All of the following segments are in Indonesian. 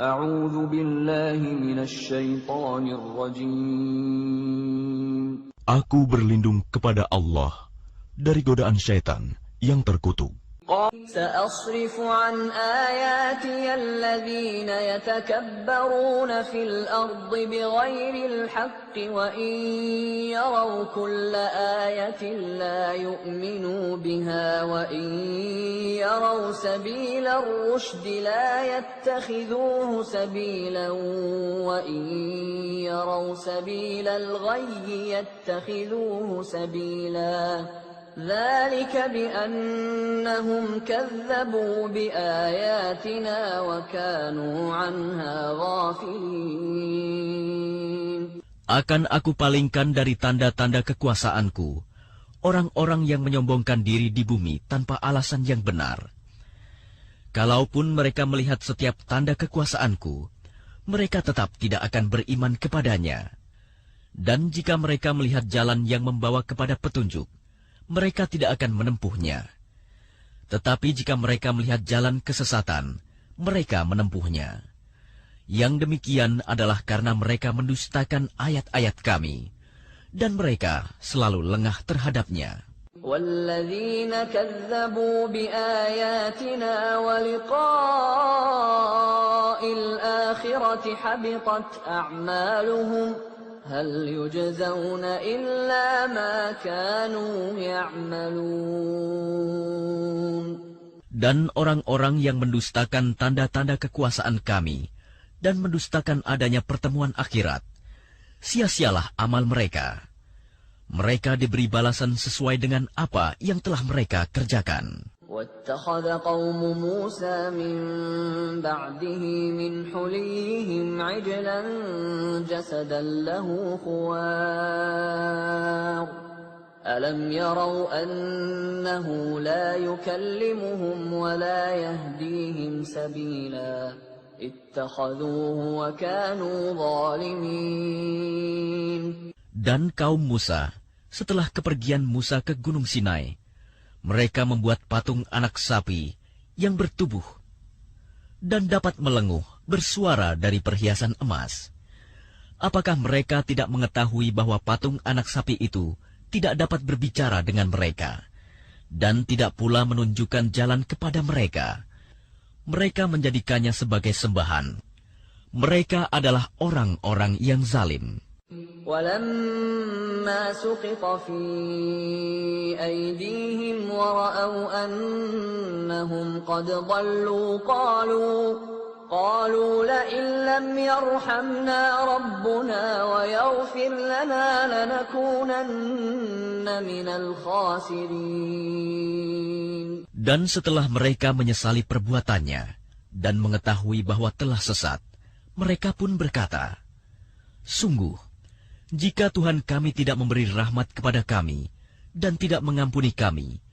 A'udzu billahi minasy syaithanir rajim. Aku berlindung kepada Allah dari godaan syaitan yang terkutuk. سأصرف عن آياتي الذين يتكبرون في الأرض بغير الحق وإن يروا كل آية لا يؤمنوا بها وإن يروا سبيل الرشد لا يتخذوه سبيلا وإن يروا سبيل الغي يتخذوه سبيلا ذلك بأنهم كذبوا بآياتنا وكانوا عنها غافلين. Akan aku palingkan dari tanda-tanda kekuasaanku orang-orang yang menyombongkan diri di bumi tanpa alasan yang benar. Kalaupun mereka melihat setiap tanda kekuasaanku, mereka tetap tidak akan beriman kepadanya. Dan jika mereka melihat jalan yang membawa kepada petunjuk, mereka tidak akan menempuhnya. Tetapi jika mereka melihat jalan kesesatan, mereka menempuhnya. Yang demikian adalah karena mereka mendustakan ayat-ayat kami, dan mereka selalu lengah terhadapnya. وَالَّذِينَ كَذَّبُوا بِآيَاتِنَا وَلِقَاءِ الْآخِرَةِ حَبِطَتْ أَعْمَالُهُمْ هل يجزون إلا ما كانوا يعملون. Dan orang-orang yang mendustakan tanda-tanda kekuasaan kami dan mendustakan adanya pertemuan akhirat, sia-sialah amal mereka. Mereka diberi balasan sesuai dengan apa yang telah mereka kerjakan. واتخذ قوم موسى من بعده من حليهم عجلا جسدا له خوار ألم يروا أنه لا يكلمهم ولا يهديهم سبيلا اتخذوه وكانوا ظالمين. Dan kaum Musa, setelah kepergian Musa ke Gunung Sinai, mereka membuat patung anak sapi yang bertubuh dan dapat melenguh bersuara dari perhiasan emas. Apakah mereka tidak mengetahui bahwa patung anak sapi itu tidak dapat berbicara dengan mereka dan tidak pula menunjukkan jalan kepada mereka? Mereka menjadikannya sebagai sembahan. Mereka adalah orang-orang yang zalim. ولما سقط في أيديهم ورأوا أنهم قد ضلوا قالوا لئن لم يرحمنا ربنا ويغفر لنا لنكونن من الخاسرين. Dan setelah mereka menyesali perbuatannya dan mengetahui bahwa telah sesat, mereka pun berkata, sungguh, jika Tuhan kami tidak memberi rahmat kepada kami dan tidak mengampuni kami,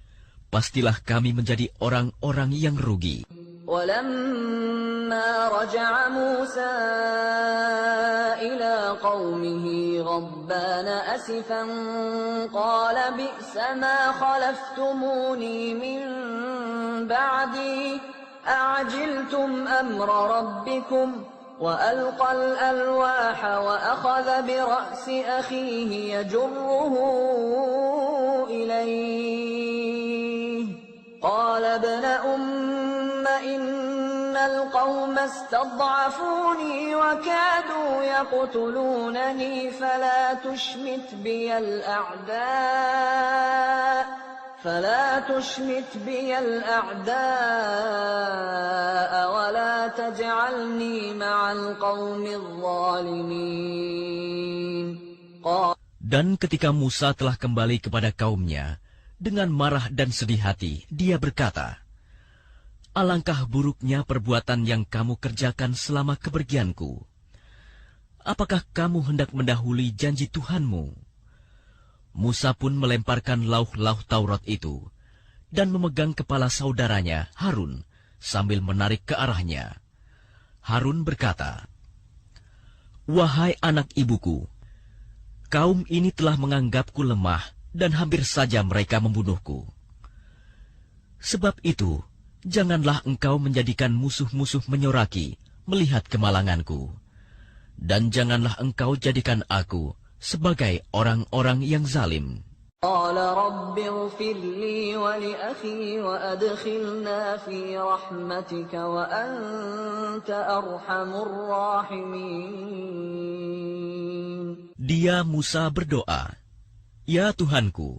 pastilah kami menjadi orang-orang yang rugi. وَلَمَّا رَجَعَ مُوسَى إِلَى قَوْمِهِ غَضْبَانَ أَسِفًا قَالَ بِئْسَ مَا خَلَفْتُمُونِي مِنْ بَعْدِي أَعَجِلْتُمْ أَمْرَ رَبِّكُمْ وألقى الألواح وأخذ برأس أخيه يجره إليه قال ابن أم إن القوم استضعفوني وكادوا يقتلونني فلا تشمت بي الأعداء ولا تجعلني مع القوم الظالمين. Dan ketika Musa telah kembali kepada kaumnya, dengan marah dan sedih hati, dia berkata, alangkah buruknya perbuatan yang kamu kerjakan selama kepergianku. Apakah kamu hendak mendahului janji Tuhanmu? Musa pun melemparkan lauh-lauh Taurat itu dan memegang kepala saudaranya Harun sambil menarik ke arahnya. Harun berkata, wahai anak ibuku, kaum ini telah menganggapku lemah dan hampir saja mereka membunuhku. Sebab itu, janganlah engkau menjadikan musuh-musuh menyoraki, melihat kemalanganku, dan janganlah engkau jadikan aku sebagai orang-orang yang zalim. قال رب اغفر لي ولأخي وأدخلنا في رحمتك وأنت أرحم الراحمين. Dia Musa berdoa, "Ya Tuhanku,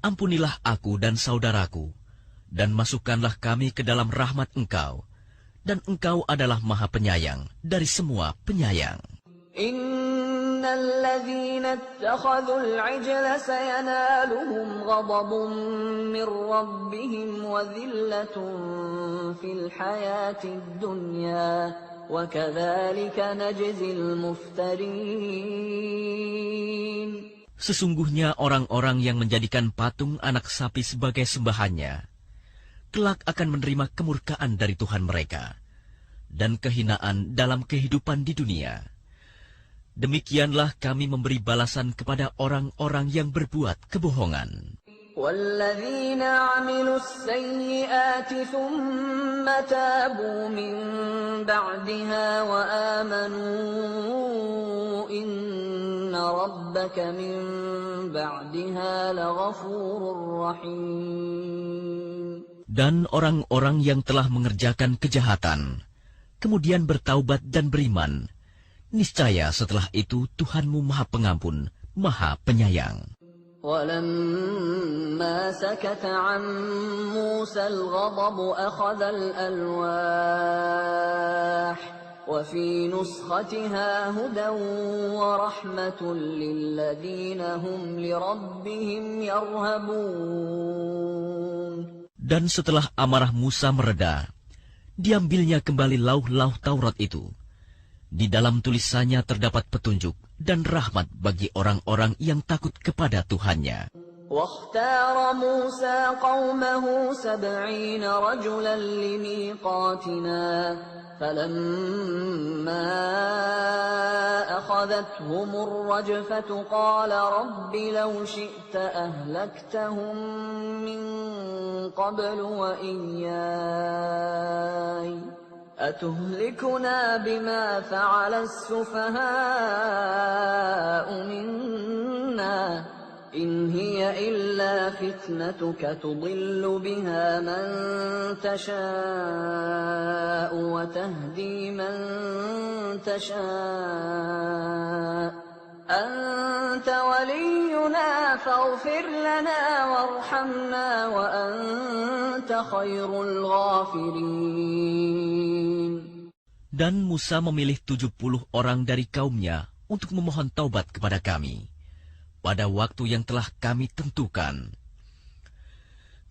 ampunilah aku dan saudaraku, dan masukkanlah kami ke dalam rahmat Engkau, dan Engkau adalah Maha Penyayang dari semua penyayang." إن الذين اتخذوا العجل سينالهم غضب من ربهم وذلة في الحياة الدنيا وكذلك نجزي المفترين. Sesungguhnya orang-orang yang menjadikan patung anak sapi sebagai sembahannya, kelak akan menerima kemurkaan dari Tuhan mereka dan kehinaan dalam kehidupan di dunia. Demikianlah kami memberi balasan kepada orang-orang yang berbuat kebohongan. وَالَّذِينَ عَمِلُوا السَّيِّئَاتِ ثُمَّ تَابُوا مِن بَعْدِهَا وَآمَنُوا إِنَّ رَبَّكَ مِن بَعْدِهَا لَغَفُورٌ رَّحِيمٌ. Dan orang-orang yang telah mengerjakan kejahatan, kemudian bertaubat dan beriman, niscaya setelah itu Tuhanmu Maha Pengampun, Maha Penyayang. وَلَمَّا سَكَتَ عَن مُّوسَى الْغَضَبُ أَخَذَ الْأَلْوَاحَ وَفِي نُسْخَتِهَا هُدًى وَرَحْمَةٌ لِّلَّذِينَ هُمْ لِرَبِّهِمْ يَرْهَبُونَ. Dan setelah amarah Musa mereda, diambilnya kembali lauh-lauh Taurat itu. Di dalam tulisannya terdapat petunjuk dan rahmat bagi orang-orang yang takut kepada Tuhannya. واختار موسى قومه 70 رجلا لميقاتنا فلما أخذتهم الرجفة قال رب لو شئت أهلكتهم من قبل وإياي أتهلكنا بما فعل السفهاء منا إن هي إلا فتنتك تضل بها من تشاء وتهدي من تشاء أنت ولينا فاغفر لنا وارحمنا وأنت خير الغافرين. Dan Musa memilih 70 orang dari kaumnya untuk memohon taubat kepada kami pada waktu yang telah kami tentukan.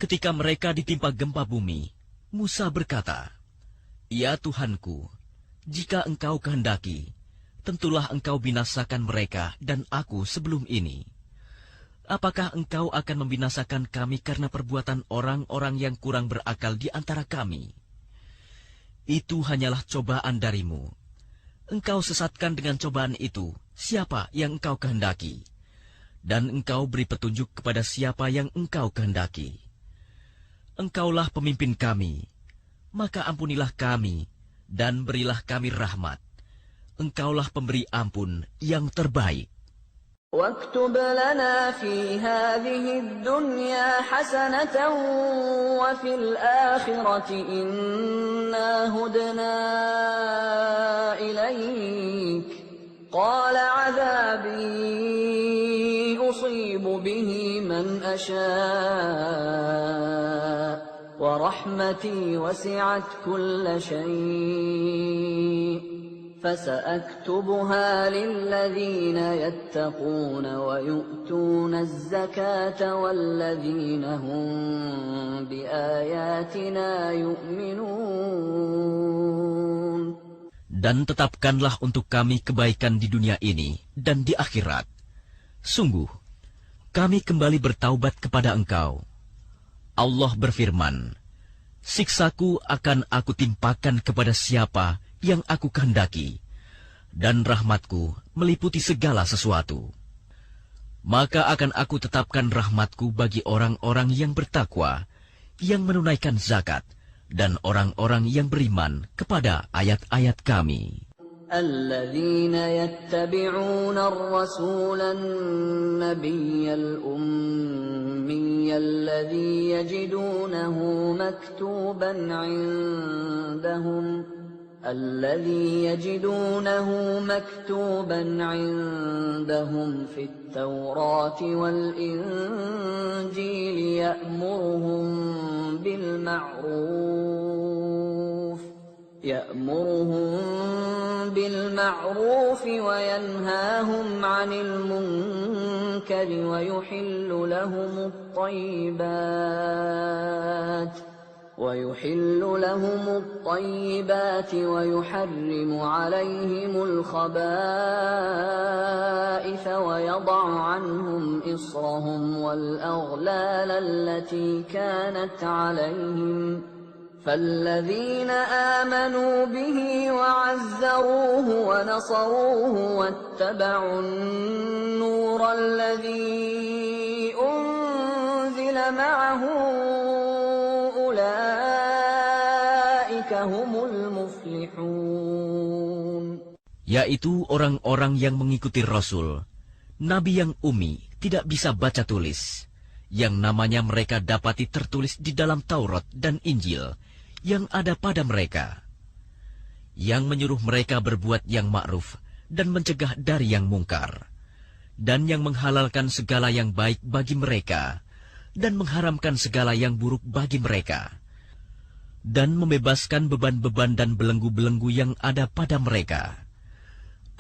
Ketika mereka ditimpa gempa bumi, Musa berkata, "Ya Tuhanku, jika Engkau kehendaki, tentulah Engkau binasakan mereka dan aku sebelum ini. Apakah Engkau akan membinasakan kami karena perbuatan orang-orang yang kurang berakal di antara kami? Itu hanyalah cobaan darimu. Engkau sesatkan dengan cobaan itu siapa yang Engkau kehendaki, dan Engkau beri petunjuk kepada siapa yang Engkau kehendaki. Engkaulah pemimpin kami, maka ampunilah kami dan berilah kami rahmat. Engkaulah pemberi ampun yang terbaik." واكتب لنا في هذه الدنيا حسنة وفي الآخرة إنا هدنا إليك قال عذابي أصيب به من أشاء ورحمتي وسعت كل شيء فسأكتبها للذين يتقون ويؤتون الزكاة والذين هم بآياتنا يؤمنون. Dan tetapkanlah untuk kami kebaikan di dunia ini dan di akhirat. Sungguh, kami kembali bertaubat kepada Engkau. Allah berfirman, "Siksaku akan aku timpakan kepada siapa yang aku kehendaki, dan rahmatku meliputi segala sesuatu. Maka akan aku tetapkan rahmatku bagi orang-orang yang bertakwa, yang menunaikan zakat, dan orang-orang yang beriman kepada ayat-ayat Kami. الذين يتبعون الرسول النبي الأمي الذي يجدونه مكتوبا عندهم في التوراة والإنجيل يأمرهم بالمعروف وينهاهم عن المنكر ويحل لهم الطيبات ويحرم عليهم الخبائث ويضع عنهم إصرهم والأغلال التي كانت عليهم فالذين آمنوا به وعزروه ونصروه واتبعوا النور الذي أنزل معه أولئك هم المفلحون. Yaitu orang-orang yang mengikuti Rasul, Nabi yang ummi, tidak bisa baca tulis, yang namanya mereka dapati tertulis di dalam Taurat dan Injil yang ada pada mereka, yang menyuruh mereka berbuat yang ma'ruf dan mencegah dari yang mungkar, dan yang menghalalkan segala yang baik bagi mereka, dan mengharamkan segala yang buruk bagi mereka, dan membebaskan beban-beban dan belenggu-belenggu yang ada pada mereka.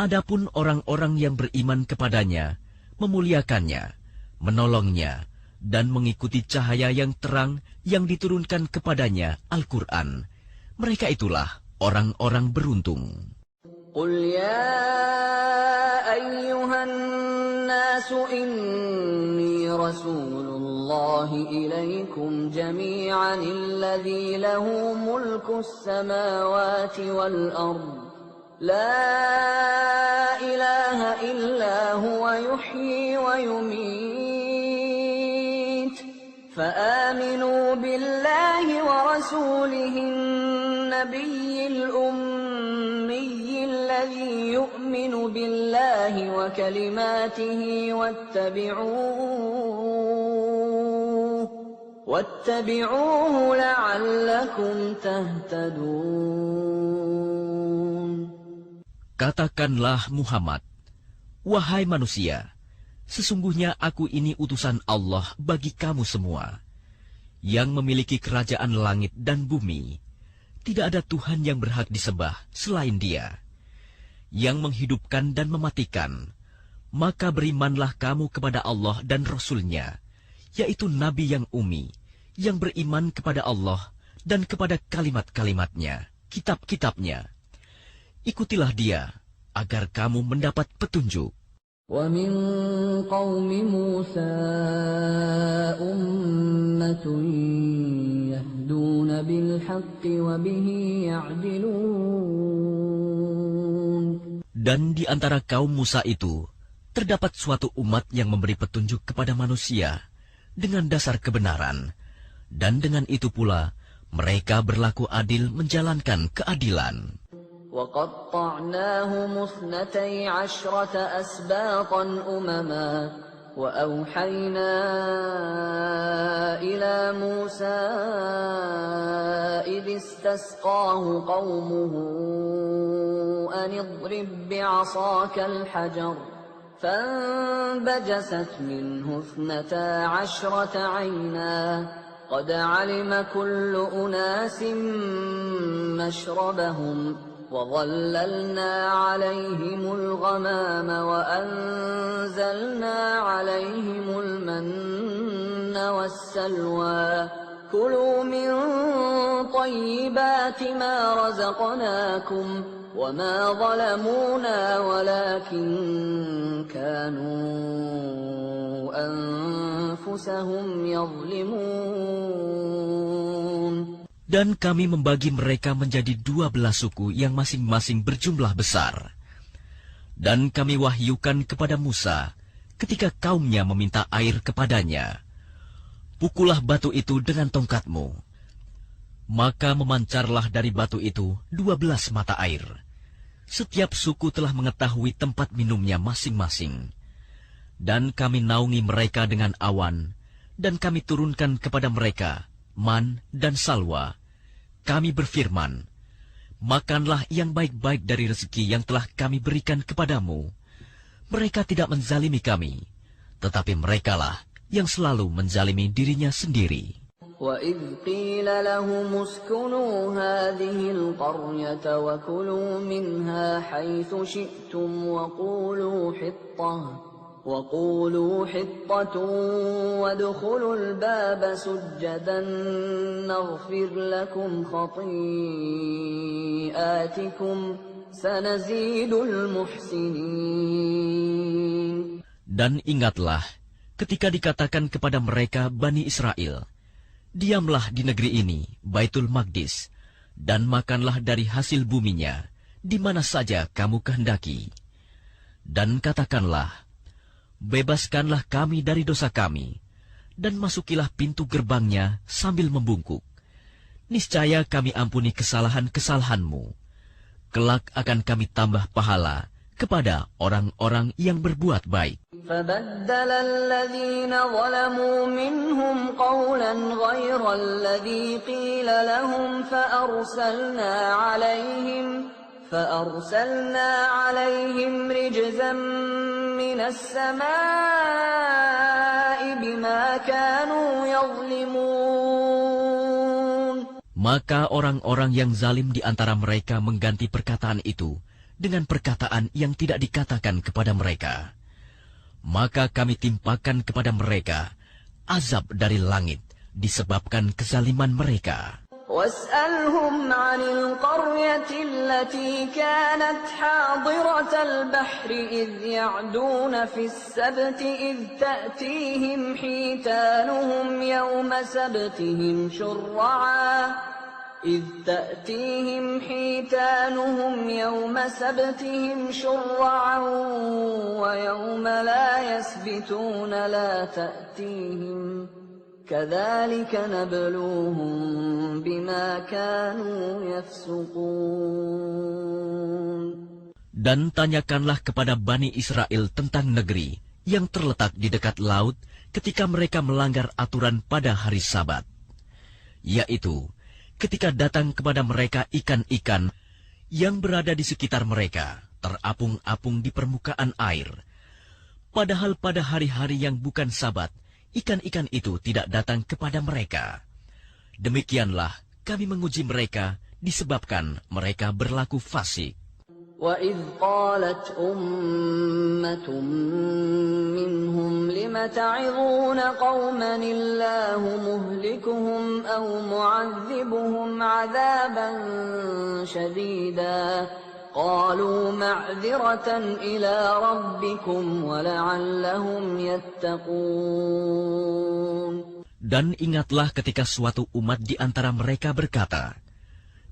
Adapun orang-orang yang beriman kepadanya, memuliakannya, menolongnya, dan mengikuti cahaya yang terang yang diturunkan kepadanya, Al-Quran, mereka itulah orang-orang beruntung. Qul ya ayyuhan nasu inni rasulullahi ilaikum jami'an alladhi lahu mulku samawati wal ard la ilaha illa huwa yuhyi wa yumiit فآمنوا بالله ورسوله النبي الأمي الذي يؤمن بالله وكلماته واتبعوه لعلكم تهتدون. Katakanlah Muhammad, wahai manusia, sesungguhnya aku ini utusan Allah bagi kamu semua, yang memiliki kerajaan langit dan bumi. Tidak ada Tuhan yang berhak disembah selain Dia, yang menghidupkan dan mematikan. Maka berimanlah kamu kepada Allah dan Rasul-Nya, yaitu Nabi yang ummi, yang beriman kepada Allah dan kepada kalimat-kalimatnya, kitab-kitabnya. Ikutilah Dia, agar kamu mendapat petunjuk. وَمِنْ قَوْمِ مُوسَى أُمَّةٌ يَهْدُونَ بِالْحَقِّ وَبِهِ يَعْدِلُونَ. Dan di antara kaum Musa itu, terdapat suatu umat yang memberi petunjuk kepada manusia dengan dasar kebenaran, dan dengan itu pula mereka berlaku adil menjalankan keadilan. وَقَطَّعْنَاهُمُ 12 أَسْبَاطًا أُمَمًا وَأَوْحَيْنَا إِلَى مُوسَى إِذِ اسْتَسْقَاهُ قَوْمُهُ أَنِ اضْرِب بِّعَصَاكَ الْحَجَرَ فَانبَجَسَتْ مِنْهُ 12 عَيْنًا قَدْ عَلِمَ كُلُّ أُنَاسٍ مَّشْرَبَهُمْ وَظَلَّلْنَا عَلَيْهِمُ الْغَمَامَ وَأَنزَلْنَا عَلَيْهِمُ الْمَنَّ وَالسَّلْوَىٰ كُلُوا مِن طَيِّبَاتِ مَا رَزَقْنَاكُمْ وَمَا ظَلَمُونَا وَلَكِن كَانُوا أَنفُسَهُمْ يَظْلِمُونَ. Dan kami membagi mereka menjadi 12 suku yang masing-masing berjumlah besar. Dan kami wahyukan kepada Musa ketika kaumnya meminta air kepadanya, pukullah batu itu dengan tongkatmu. Maka memancarlah dari batu itu 12 mata air. Setiap suku telah mengetahui tempat minumnya masing-masing. Dan kami naungi mereka dengan awan, dan kami turunkan kepada mereka man dan salwa. Kami berfirman, makanlah yang baik-baik dari rezeki yang telah kami berikan kepadamu. Mereka tidak menzalimi kami, tetapi merekalah yang selalu menzalimi dirinya sendiri. وَإِذْ قِيلَ لَهُمُ اسْكُنُوا هَٰذِهِ الْقَرْيَةَ وَكُلُوا مِنْهَا حَيْثُ شِئْتُمْ وَقُولُوا حِطَّةٌ وَادْخُلُوا الْبَابَ سُجَّدًا نَّغْفِرْ لَكُمْ خَطِيئَاتِكُمْ سَنَزِيدُ الْمُحْسِنِينَ. Dan ingatlah ketika dikatakan kepada mereka Bani Israel, diamlah di negeri ini, Baitul Maqdis, dan makanlah dari hasil buminya, di mana saja kamu kehendaki. Dan katakanlah, bebaskanlah kami dari dosa kami, dan masukilah pintu gerbangnya sambil membungkuk. Niscaya kami ampuni kesalahan-kesalahanmu. Kelak akan kami tambah pahala kepada orang-orang yang berbuat baik. فَبَدَّلَ الَّذِينَ ظَلَمُوا مِنْهُمْ قَوْلًا غَيْرَ الَّذِي قِيلَ لَهُمْ فَأَرْسَلْنَا عَلَيْهِمْ رِجْزًا مِّنَ السَّمَاءِ بِمَا كَانُوا يَظْلِمُونَ. Maka orang-orang yang zalim di antara mereka mengganti perkataan itu dengan perkataan yang tidak dikatakan kepada mereka. Maka kami timpakan kepada mereka azab dari langit disebabkan kezaliman mereka. وَاسْأَلْهُمْ عَنِ الْقَرْيَةِ الَّتِي كَانَتْ حَاضِرَةَ الْبَحْرِ إِذْ يَعْدُونَ فِي السَّبْتِ إِذْ تَأْتِيهِمْ حِيتَانُهُمْ يَوْمَ سَبْتِهِمْ شُرَّعًا وَيَوْمَ لَا يَسْبِتُونَ لَا تَأْتِيهِمْ كَذَلِكَ نَبْلُوهُم بِمَا كَانُوا يَفْسُقُونَ. Dan tanyakanlah kepada Bani Israel tentang negeri yang terletak di dekat laut ketika mereka melanggar aturan pada hari Sabat, yaitu ketika datang kepada mereka ikan-ikan yang berada di sekitar mereka, terapung-apung di permukaan air. Padahal pada hari-hari yang bukan Sabat, ikan-ikan itu tidak datang kepada mereka. Demikianlah kami menguji mereka disebabkan mereka berlaku fasik. وَإِذْ قَالَتْ أُمَّةٌ مِّنْهُمْ لِمَ تَعِظُونَ قَوْمًا اللَّهُ مُهْلِكُهُمْ أَوْ مُعَذِّبُهُمْ عَذَابًا شَدِيدًا قَالُوا مَعْذِرَةً إِلَىٰ رَبِّكُمْ وَلَعَلَّهُمْ يَتَّقُونَ. Dan ingatlah ketika suatu umat di antara mereka berkata,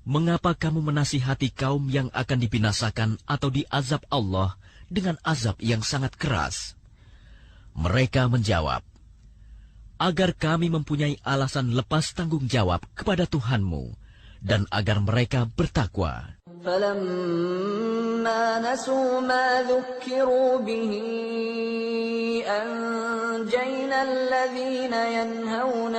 mengapa kamu menasihati kaum yang akan dibinasakan atau diazab Allah dengan azab yang sangat keras? Mereka menjawab, agar kami mempunyai alasan lepas tanggung jawab kepada Tuhanmu, dan agar mereka bertakwa. فَلَمَّا نَسُوا مَا ذُكِّرُوا بِهِ أَنجَيْنَا الَّذِينَ يَنْهَوْنَ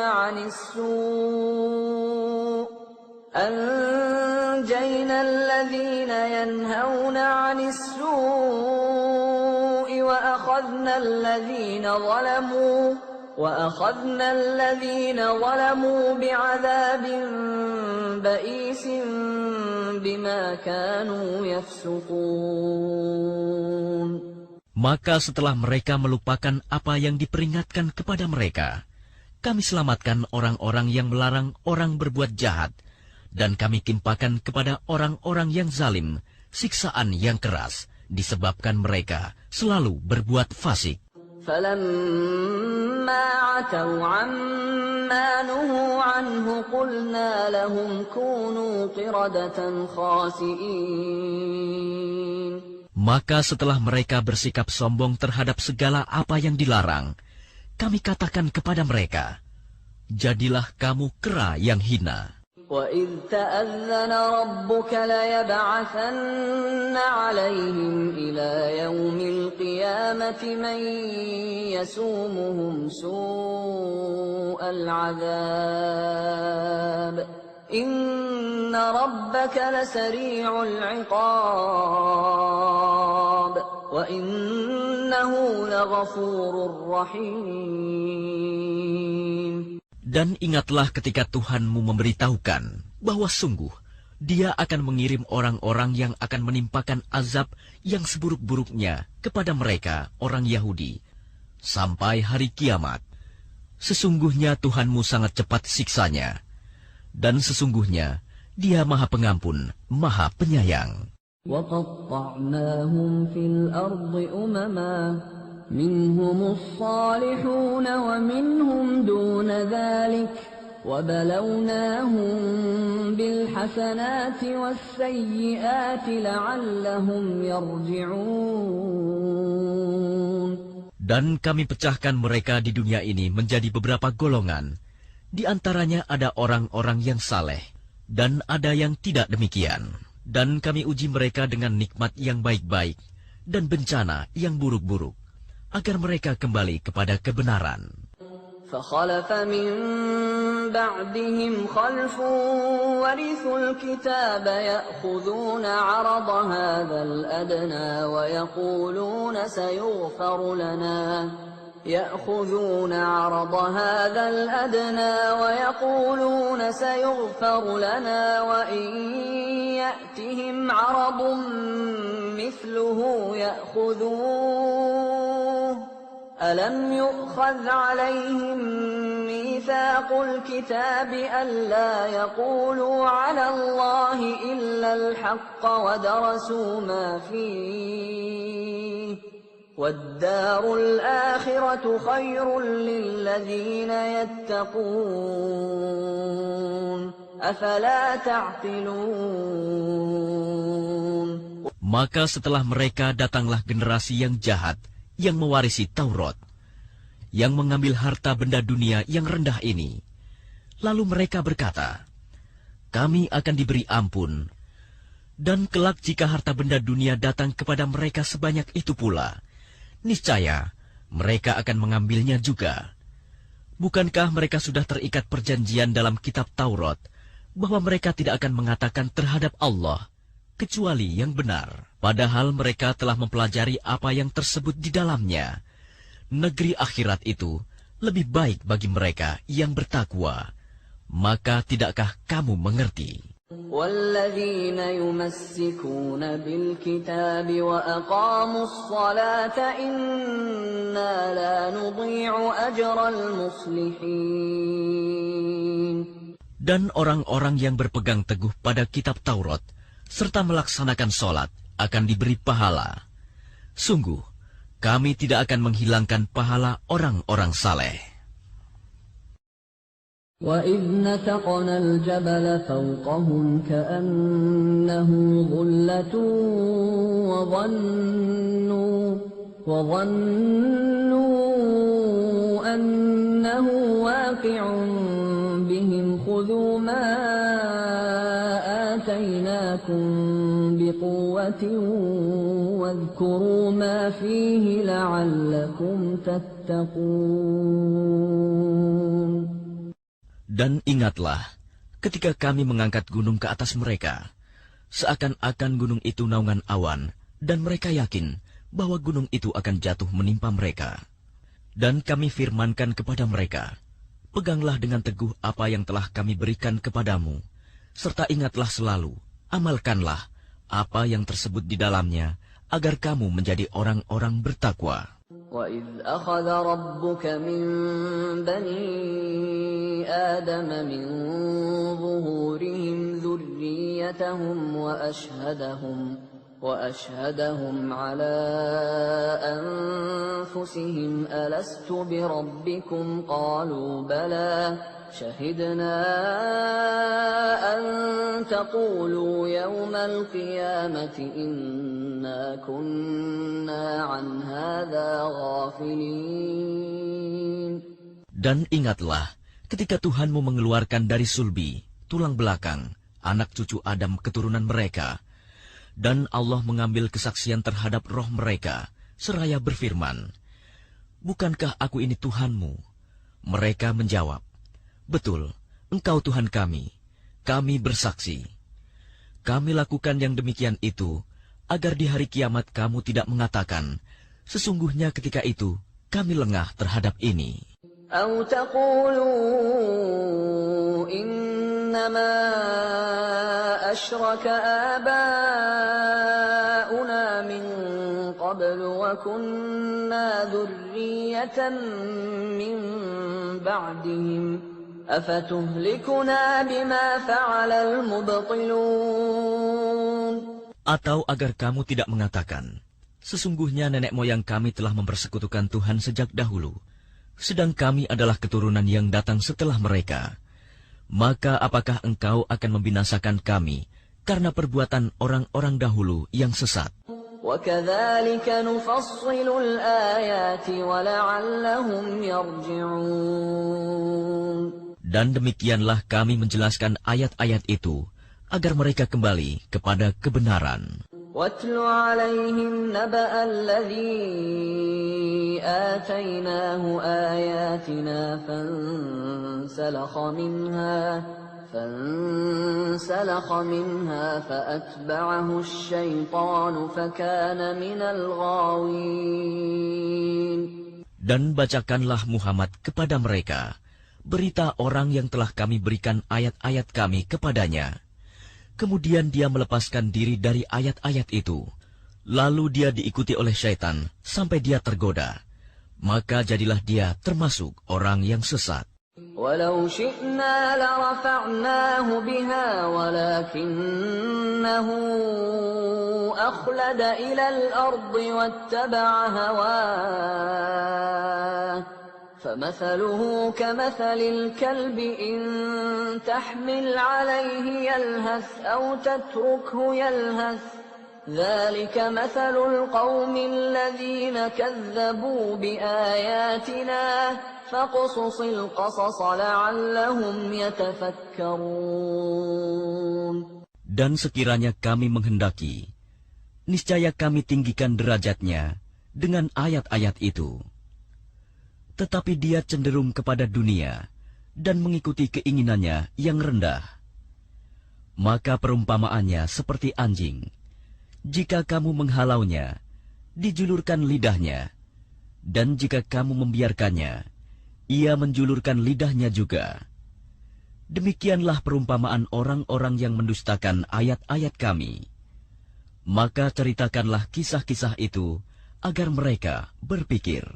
عَنِ السُّوءِ وَأَخَذْنَا الَّذِينَ ظَلَمُوا بِعَذَابٍ بَئِيسٍ بِمَا كَانُوا يَفْسُقُونَ. Maka setelah mereka melupakan apa yang diperingatkan kepada mereka, kami selamatkan orang-orang yang melarang orang berbuat jahat, dan kami timpakan kepada orang-orang yang zalim siksaan yang keras disebabkan mereka selalu berbuat fasik. فَلَمَّا عَتَوْا عَمَّا نُهُوا عَنْهُ قُلْنَا لَهُمْ كُونُوا قِرَدَةً خَاسِئِينَ. Maka setelah mereka bersikap sombong terhadap segala apa yang dilarang, kami katakan kepada mereka, jadilah kamu kera yang hina. وَإِذْ تَأَذَّنَ رَبُّكَ لَيَبْعَثَنَّ عَلَيْهِمْ إِلَى يَوْمِ الْقِيَامَةِ مَنْ يَسُومُهُمْ سُوءَ الْعَذَابِ إِنَّ رَبَّكَ لَسَرِيعُ الْعِقَابِ وَإِنَّهُ لَغَفُورٌ رَحِيمٌ. Dan ingatlah ketika Tuhanmu memberitahukan bahwa sungguh Dia akan mengirim orang-orang yang akan menimpakan azab yang seburuk-buruknya kepada mereka, orang Yahudi, sampai hari kiamat. Sesungguhnya Tuhanmu sangat cepat siksanya, dan sesungguhnya Dia Maha Pengampun, Maha Penyayang. وَقَطَّعْنَاهُمْ فِي الْأَرْضِ أُمَمًا مِنْهُمُ الصَّالِحُونَ وَمِنْهُمْ دُونَ ذَلِكَ وَبَلَوْنَاهُمْ بِالْحَسَنَاتِ وَالسَّيِّئَاتِ لَعَلَّهُمْ يَرْجِعُونَ. Dan kami pecahkan mereka di dunia ini menjadi beberapa golongan. Di antaranya ada orang-orang yang saleh, dan ada yang tidak demikian. Dan kami uji mereka dengan nikmat yang baik-baik, dan bencana yang buruk-buruk, agar mereka kembali kepada kebenaran. فَخَلَفَ مِنْ بَعْدِهِمْ خَلْفٌ وَرِثُوا الْكِتَابَ يَأْخُذُونَ عَرَضَ هَذَا الْأَدْنَى وَيَقُولُونَ سَيُغْفَرُ لَنَا وَإِنْ يَأْتِهِمْ عَرَضٌ مِثْلُهُ يَأْخُذُوهُ أَلَمْ يُؤْخَذْ عَلَيْهِمْ مِيثَاقُ الْكِتَابِ أَلَّا يَقُولُوا عَلَى اللَّهِ إِلَّا الْحَقَّ وَدَرَسُوا مَا فِيهِ وَالدَّارُ الْآخِرَةُ خَيْرٌ لِلَّذِينَ يَتَّقُونَ أَفَلَا تَعْقِلُونَ. Maka setelah mereka datanglah generasi yang jahat, yang mewarisi Taurat, yang mengambil harta benda dunia yang rendah ini. Lalu mereka berkata, kami akan diberi ampun, dan kelak jika harta benda dunia datang kepada mereka sebanyak itu pula, niscaya mereka akan mengambilnya juga. Bukankah mereka sudah terikat perjanjian dalam kitab Taurat, bahwa mereka tidak akan mengatakan terhadap Allah kecuali yang benar, padahal mereka telah mempelajari apa yang tersebut di dalamnya. Negeri akhirat itu lebih baik bagi mereka yang bertakwa. Maka tidakkah kamu mengerti? وَالَّذِينَ يُمَسِّكُونَ بِالْكِتَابِ وَأَقَامُوا الصَّلَاةَ إِنَّا لَا نُضِيعُ أَجْرَ الْمُصْلِحِينَ. Dan orang-orang yang berpegang teguh pada kitab Taurat serta melaksanakan sholat akan diberi pahala. Sungguh, kami tidak akan menghilangkan pahala orang-orang saleh. وَإِذْ نَتَقْنَا الْجَبَلَ فَوْقَهُمْ كَأَنَّهُ ظُلَّةٌ وَظَنُّوا أَنَّهُ واقع بِهِمْ خُذُوا مَا آتَيْنَاكُمْ بِقُوَّةٍ وَاذْكُرُوا مَا فِيهِ لَعَلَّكُمْ تَتَّقُونَ. Dan ingatlah, ketika kami mengangkat gunung ke atas mereka, seakan-akan gunung itu naungan awan, dan mereka yakin bahwa gunung itu akan jatuh menimpa mereka. Dan kami firmankan kepada mereka, peganglah dengan teguh apa yang telah kami berikan kepadamu, serta ingatlah selalu, amalkanlah apa yang tersebut di dalamnya, agar kamu menjadi orang-orang bertakwa. وَإِذْ أَخَذَ رَبُّكَ مِنْ بَنِي آدَمَ مِنْ ظُهُورِهِمْ ذُرِّيَّتَهُمْ وَأَشْهَدَهُمْ عَلَى أَنفُسِهِمْ أَلَسْتُ بِرَبِّكُمْ قَالُوا بَلَى شَهِدْنَا أَن تَقُولُوا يَوْمَ الْقِيَامَةِ إِنَّا كُنَّا عَنْ هَذَا غَافِلِينَ. Dan ingatlah ketika Tuhanmu mengeluarkan dari sulbi tulang belakang, anak cucu Adam keturunan mereka, dan Allah mengambil kesaksian terhadap roh mereka, seraya berfirman, "Bukankah aku ini Tuhanmu?" Mereka menjawab, "Betul, Engkau Tuhan kami bersaksi." Kami lakukan yang demikian itu, agar di hari kiamat kamu tidak mengatakan, "Sesungguhnya ketika itu kami lengah terhadap ini." أو تقولوا إنما أشرك آباؤنا من قبل وكنا ذرية من بعدهم أفتهلكنا بما فعل المبطلون. Atau agar kamu tidak mengatakan, "Sesungguhnya nenek moyang kami telah mempersekutukan Tuhan sejak dahulu, sedang kami adalah keturunan yang datang setelah mereka. Maka apakah engkau akan membinasakan kami karena perbuatan orang-orang dahulu yang sesat?" وَكَذَلِكَ نُفَصِّلُ الْآيَاتِ وَلَعَلَّهُمْ يَرْجِعُونَ. Dan demikianlah kami menjelaskan ayat-ayat itu, agar mereka kembali kepada kebenaran. وَاتْلُ عَلَيْهِمْ نَبَأَ الَّذِي آتَيْنَاهُ آيَاتِنَا فانسلخ منها فأتبعه الشيطان فكان من الغاوين. Dan bacakanlah Muhammad kepada mereka berita orang yang telah kami berikan ayat-ayat kami kepadanya. Kemudian dia melepaskan diri dari ayat-ayat itu. Lalu dia diikuti oleh syaitan sampai dia tergoda. Maka jadilah dia termasuk orang yang sesat. وَلَوْ شِئْنَا لَرَفَعْنَاهُ بِهَا وَلَكِنَّهُ أَخْلَدَ إِلَى الْأَرْضِ وَاتَّبَعَ هَوَاهُ فَمَثَلُهُ كَمَثَلِ الْكَلْبِ إِن تَحْمِلْ عَلَيْهِ يَلْهَثْ أَوْ تَتْرُكْهُ يَلْهَث ذَلِكَ مَثَلُ الْقَوْمِ الَّذِينَ كَذَّبُوا بِآيَاتِنَا فَاقْصُصِ الْقَصَصَ لَعَلَّهُمْ يَتَفَكَّرُونَ. Dan sekiranya kami menghendaki, niscaya kami tinggikan derajatnya dengan ayat-ayat itu. Tetapi dia cenderung kepada dunia dan mengikuti keinginannya yang rendah. Maka perumpamaannya seperti anjing. Jika kamu menghalaunya, dijulurkan lidahnya. Dan jika kamu membiarkannya, ia menjulurkan lidahnya juga. Demikianlah perumpamaan orang-orang yang mendustakan ayat-ayat kami. Maka ceritakanlah kisah-kisah itu agar mereka berpikir.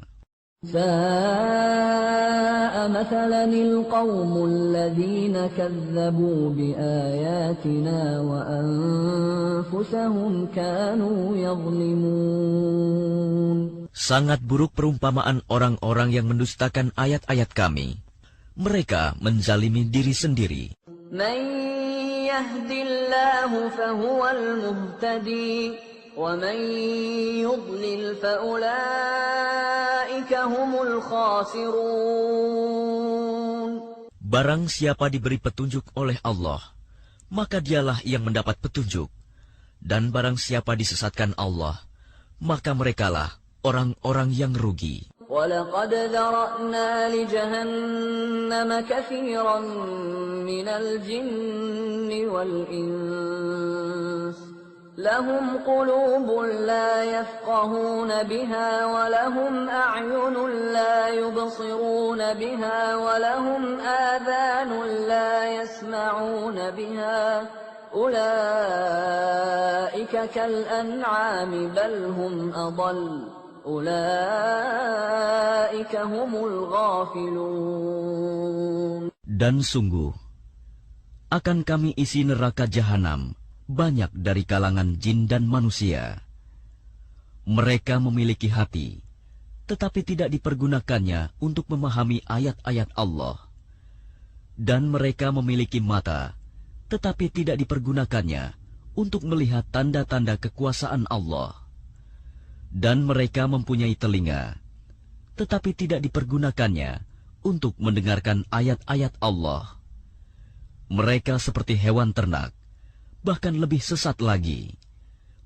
سَاءَ مَثَلًا الْقَوْمُ الَّذِينَ كَذَّبُوا بِآيَاتِنَا وَأَنفُسَهُمْ كَانُوا يَظْلِمُونَ. Sangat buruk perumpamaan orang-orang yang mendustakan ayat-ayat kami. Mereka menzalimi diri sendiri. مَن يَهْدِ اللَّهُ فَهُوَ الْمُهْتَدِي وَمَن يُضْلِلْ فَأُولَئِكَ هُمُ الْخَاسِرُونَ. Barang siapa diberi petunjuk oleh Allah, maka dialah yang mendapat petunjuk. Dan barang siapa disesatkan Allah, maka merekalah orang-orang yang rugi. وَلَقَدْ ذَرَأْنَا لِجَهَنَّمَ كَثِيرًا مِنَ الْجِنِّ وَالْإِنسِ لَهُمْ قُلُوبٌ لَا يَفْقَهُونَ بِهَا وَلَهُمْ أَعْيُنٌ لَا يُبْصِرُونَ بِهَا وَلَهُمْ آذَانٌ لَا يَسْمَعُونَ بِهَا أُولَئِكَ كَالْأَنْعَامِ بَلْ هُمْ أَضَلُّ أُولَئِكَ هُمُ الْغَافِلُونَ. Dan sungguh, akan kami isi neraka jahanam banyak dari kalangan jin dan manusia. Mereka memiliki hati, tetapi tidak dipergunakannya untuk memahami ayat-ayat Allah. Dan mereka memiliki mata, tetapi tidak dipergunakannya untuk melihat tanda-tanda kekuasaan Allah. Dan mereka mempunyai telinga, tetapi tidak dipergunakannya untuk mendengarkan ayat-ayat Allah. Mereka seperti hewan ternak, bahkan lebih sesat lagi.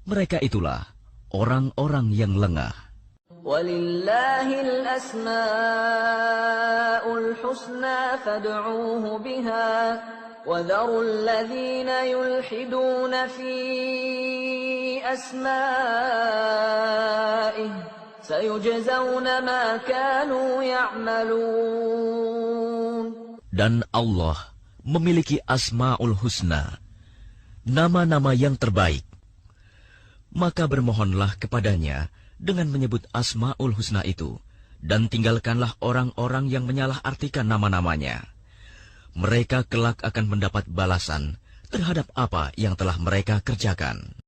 Mereka itulah orang-orang yang lengah. Walillahil asma'ul husna fad'uuhu biha wa dharul ladzina yulhiduna fi asma'ihi sayujzawna ma kanu ya'malun. Dan Allah memiliki Asma'ul Husna, nama-nama yang terbaik. Maka bermohonlah kepadanya dengan menyebut Asma'ul Husna itu, dan tinggalkanlah orang-orang yang menyalahartikan nama-namanya. Mereka kelak akan mendapat balasan terhadap apa yang telah mereka kerjakan.